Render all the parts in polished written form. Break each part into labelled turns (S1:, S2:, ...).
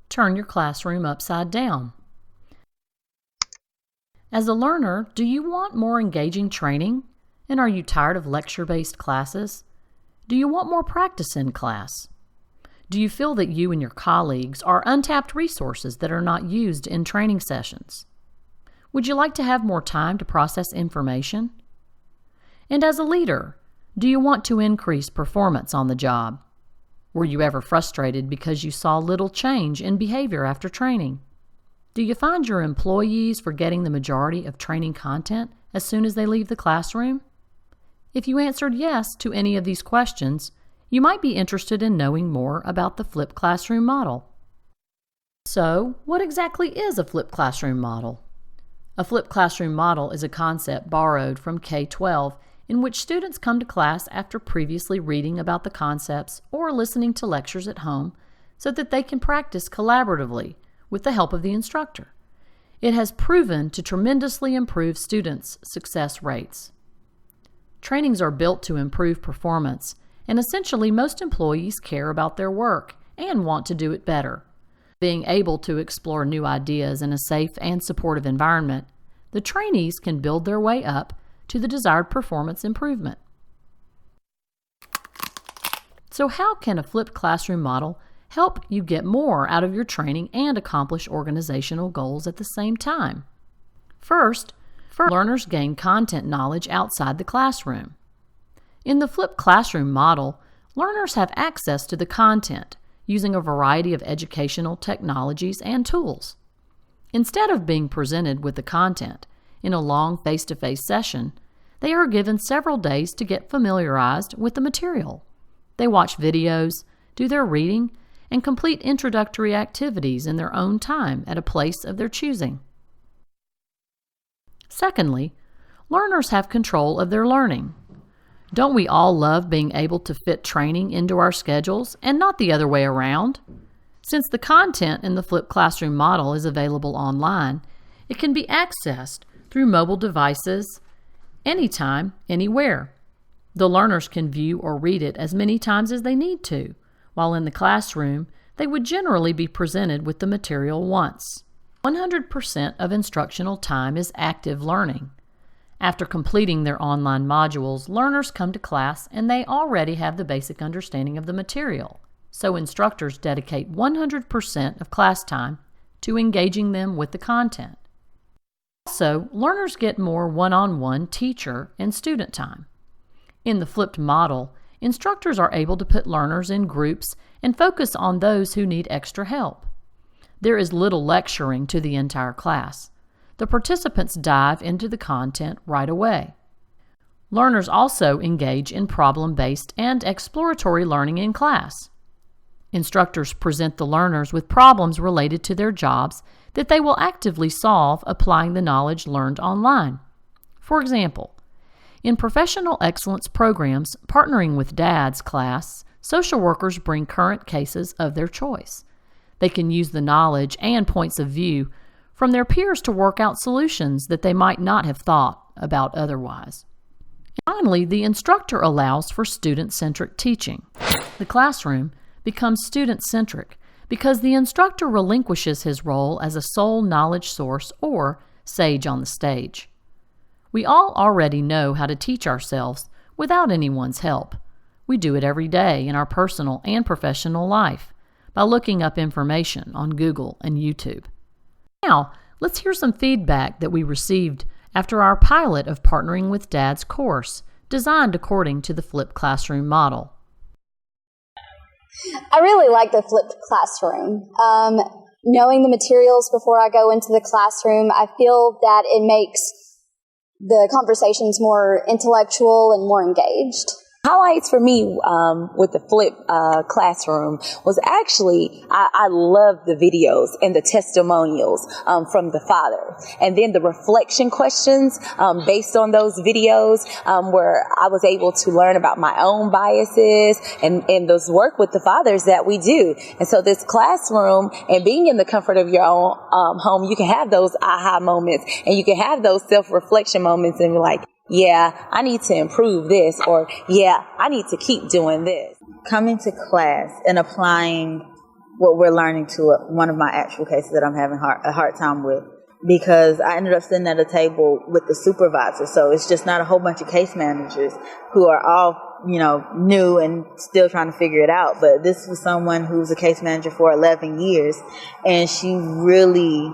S1: turn your classroom upside down. As a learner, do you want more engaging training? And are you tired of lecture-based classes? Do you want more practice in class? Do you feel that you and your colleagues are untapped resources that are not used in training sessions? Would you like to have more time to process information? And as a leader, do you want to increase performance on the job? Were you ever frustrated because you saw little change in behavior after training? Do you find your employees forgetting the majority of training content as soon as they leave the classroom? If you answered yes to any of these questions, you might be interested in knowing more about the flipped classroom model. So, what exactly is a flipped classroom model? A flipped classroom model is a concept borrowed from K-12 in which students come to class after previously reading about the concepts or listening to lectures at home so that they can practice collaboratively with the help of the instructor. It has proven to tremendously improve students' success rates. Trainings are built to improve performance, and essentially most employees care about their work and want to do it better. Being able to explore new ideas in a safe and supportive environment, the trainees can build their way up to the desired performance improvement. So how can a flipped classroom model help you get more out of your training and accomplish organizational goals at the same time? First, learners gain content knowledge outside the classroom. In the flipped classroom model, learners have access to the content using a variety of educational technologies and tools. Instead of being presented with the content in a long face-to-face session, they are given several days to get familiarized with the material. They watch videos, do their reading, and complete introductory activities in their own time at a place of their choosing. Secondly, learners have control of their learning. Don't we all love being able to fit training into our schedules and not the other way around? Since the content in the flipped classroom model is available online, it can be accessed through mobile devices anytime, anywhere. The learners can view or read it as many times as they need to, while in the classroom, they would generally be presented with the material once. 100% of instructional time is active learning. After completing their online modules, learners come to class and they already have the basic understanding of the material, so instructors dedicate 100% of class time to engaging them with the content. Also, learners get more one-on-one teacher and student time. In the flipped model, instructors are able to put learners in groups and focus on those who need extra help. There is little lecturing to the entire class. The participants dive into the content right away. Learners also engage in problem-based and exploratory learning in class. Instructors present the learners with problems related to their jobs that they will actively solve applying the knowledge learned online. For example, in professional excellence programs partnering with DADS class, social workers bring current cases of their choice. They can use the knowledge and points of view from their peers to work out solutions that they might not have thought about otherwise. Finally, the instructor allows for student-centric teaching. The classroom becomes student-centric because the instructor relinquishes his role as a sole knowledge source or sage on the stage. We all already know how to teach ourselves without anyone's help. We do it every day in our personal and professional life by looking up information on Google and YouTube. Now, let's hear some feedback that we received after our pilot of Partnering with DADS course, designed according to the flipped classroom model.
S2: I really like the flipped classroom. Knowing the materials before I go into the classroom, I feel that it makes the conversations more intellectual and more engaged.
S3: Highlights for me with the flip classroom was actually I love the videos and the testimonials from the father, and then the reflection questions based on those videos where I was able to learn about my own biases and those work with the fathers that we do. And so this classroom and being in the comfort of your own home, you can have those aha moments and you can have those self-reflection moments and be like, yeah, I need to improve this, or yeah, I need to keep doing this.
S4: Coming to class and applying what we're learning to one of my actual cases that I'm having a hard time with, because I ended up sitting at a table with the supervisor. So it's just not a whole bunch of case managers who are all, new and still trying to figure it out. But this was someone who was a case manager for 11 years, and she really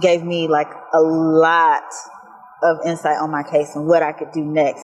S4: gave me like a lot of insight on my case and what I could do next.